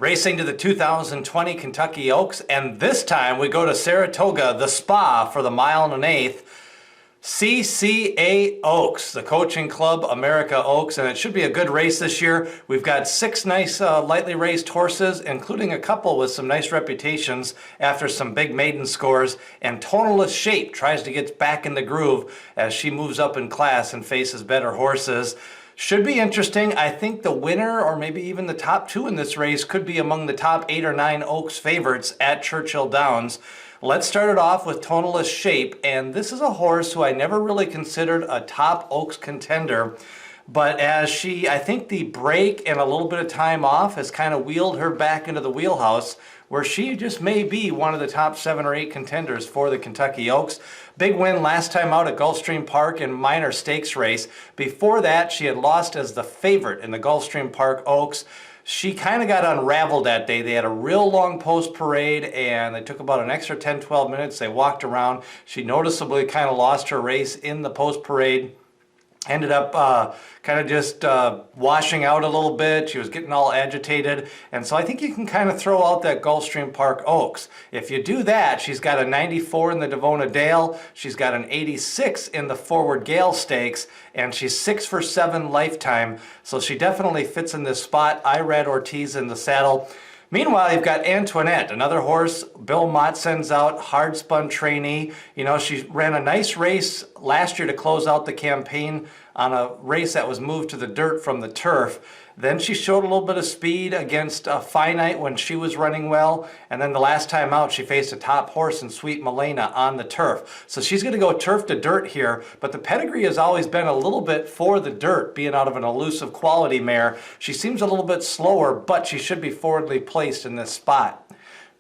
Racing to the 2020 Kentucky Oaks, and this time we go to Saratoga, the spa, for the 1.125 mile. CCA Oaks, the Coaching Club America Oaks, and it should be a good race this year. We've got 6 nice lightly raced horses, including a couple with some nice reputations after some big maiden scores, and Tonalist Shape tries to get back in the groove as she moves up in class and faces better horses. Should be interesting. I think the winner, or maybe even the top 2 in this race, could be among the top 8 or 9 Oaks favorites at Churchill Downs. Let's start it off with Tonalist Shape, and this is a horse who I never really considered a top Oaks contender, but as she, I think the break and a little bit of time off has kind of wheeled her back into the wheelhouse, where she just may be one of the top 7 or 8 contenders for the Kentucky Oaks. Big win last time out at Gulfstream Park in minor stakes race. Before that, she had lost as the favorite in the Gulfstream Park Oaks. She kind of got unraveled that day. They had a real long post parade and they took about an extra 10-12 minutes. They walked around. She noticeably kind of lost her race in the post parade. Ended up kind of just washing out a little bit. She was getting all agitated. And so I think you can kind of throw out that Gulfstream Park Oaks. If you do that, she's got a 94 in the Devona Dale. She's got an 86 in the Forward Gale Stakes. And she's 6 for 7 lifetime. So she definitely fits in this spot. Irad Ortiz in the saddle. Meanwhile, you've got Antoinette, another horse Bill Mott sends out, hard-spun trainee. You know, she ran a nice race last year to close out the campaign on a race that was moved to the dirt from the turf. Then she showed a little bit of speed against Finite when she was running well. And then the last time out, she faced a top horse in Sweet Milena on the turf. So she's going to go turf to dirt here. But the pedigree has always been a little bit for the dirt, being out of an elusive quality mare. She seems a little bit slower, but she should be forwardly placed in this spot.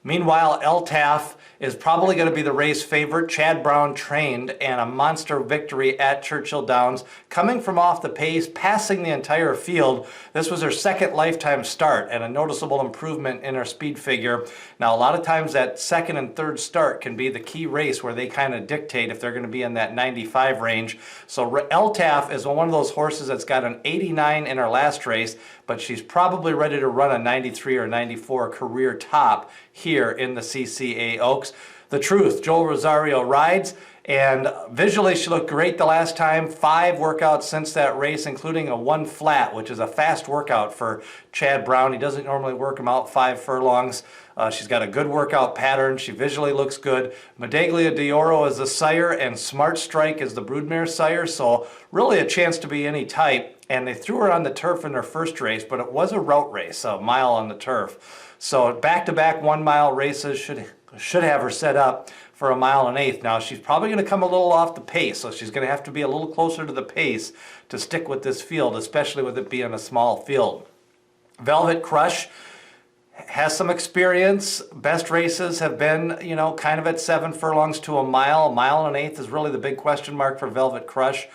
Meanwhile, Altaf is probably going to be the race favorite. Chad Brown trained, and a monster victory at Churchill Downs. Coming from off the pace, passing the entire field. This was her 2nd lifetime start and a noticeable improvement in her speed figure. Now, a lot of times that 2nd and 3rd start can be the key race where they kind of dictate if they're going to be in that 95 range. So Altaf is one of those horses that's got an 89 in her last race, but she's probably ready to run a 93 or 94 career top here in the CCA Oaks. The Truth, Joel Rosario rides, and visually she looked great the last time. 5 workouts since that race, including a 1 flat, which is a fast workout for Chad Brown. He doesn't normally work them out 5 furlongs. She's got a good workout pattern. She visually looks good. Medaglia d'Oro is the sire, and Smart Strike is the broodmare sire, so really a chance to be any type. And they threw her on the turf in their first race, but it was a route race, a mile on the turf. So back-to-back 1-mile races should have her set up for a 1.125 miles. Now, she's probably going to come a little off the pace, so she's going to have to be a little closer to the pace to stick with this field, especially with it being a small field. Velvet Crush has some experience. Best races have been, you know, kind of at 7 furlongs to a mile. A 1.125 miles is really the big question mark for Velvet Crush.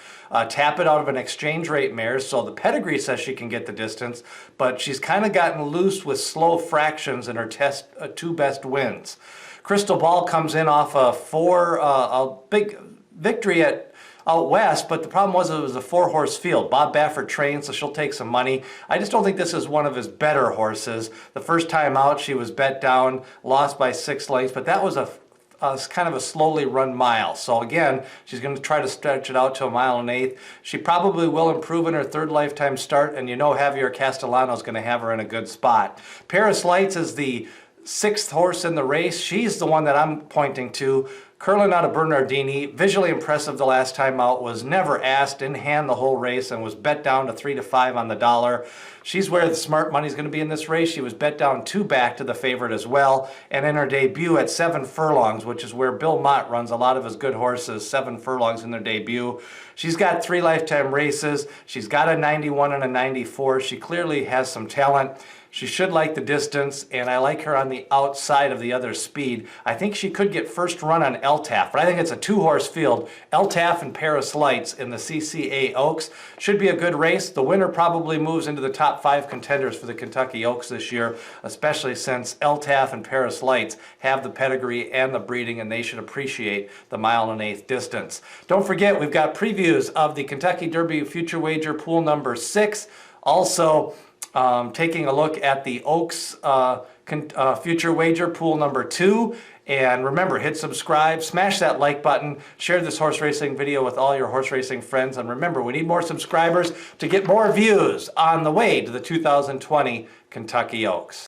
Tap it out of an exchange rate mare, so the pedigree says she can get the distance, but she's kind of gotten loose with slow fractions in her 2 best wins. Crystal Ball comes in off a big victory out west, but the problem was it was a 4-horse field. Bob Baffert trained, so she'll take some money. I just don't think this is one of his better horses. The first time out, she was bet down, lost by 6 lengths, but that was kind of a slowly run mile. So again, she's going to try to stretch it out to a 1.125 miles. She probably will improve in her 3rd lifetime start, and you know Javier Castellano is going to have her in a good spot. Paris Lights is the 6th horse in the race. She's the one that I'm pointing to. Curlin out of Bernardini, visually impressive the last time out, was never asked, didn't hand the whole race, and was bet down to 3 to 5 on the dollar. She's where the smart money is going to be in this race. She was bet down 2 back to the favorite as well, and in her debut at 7 furlongs, which is where Bill Mott runs a lot of his good horses, 7 furlongs in their debut. She's got 3 lifetime races. She's got a 91 and a 94. She clearly has some talent. She should like the distance, and I like her on the outside of the other speed. I think she could get first run on Altaf, but I think it's a 2-horse field. Altaf and Paris Lights in the CCA Oaks. Should be a good race. The winner probably moves into the top 5 contenders for the Kentucky Oaks this year, especially since Altaf and Paris Lights have the pedigree and the breeding, and they should appreciate the 1.125 miles distance. Don't forget, we've got previews of the Kentucky Derby Future Wager Pool number 6. Also, taking a look at the Oaks Future Wager Pool number 2. And remember, hit subscribe, smash that like button, share this horse racing video with all your horse racing friends. And remember, we need more subscribers to get more views on the way to the 2020 Kentucky Oaks.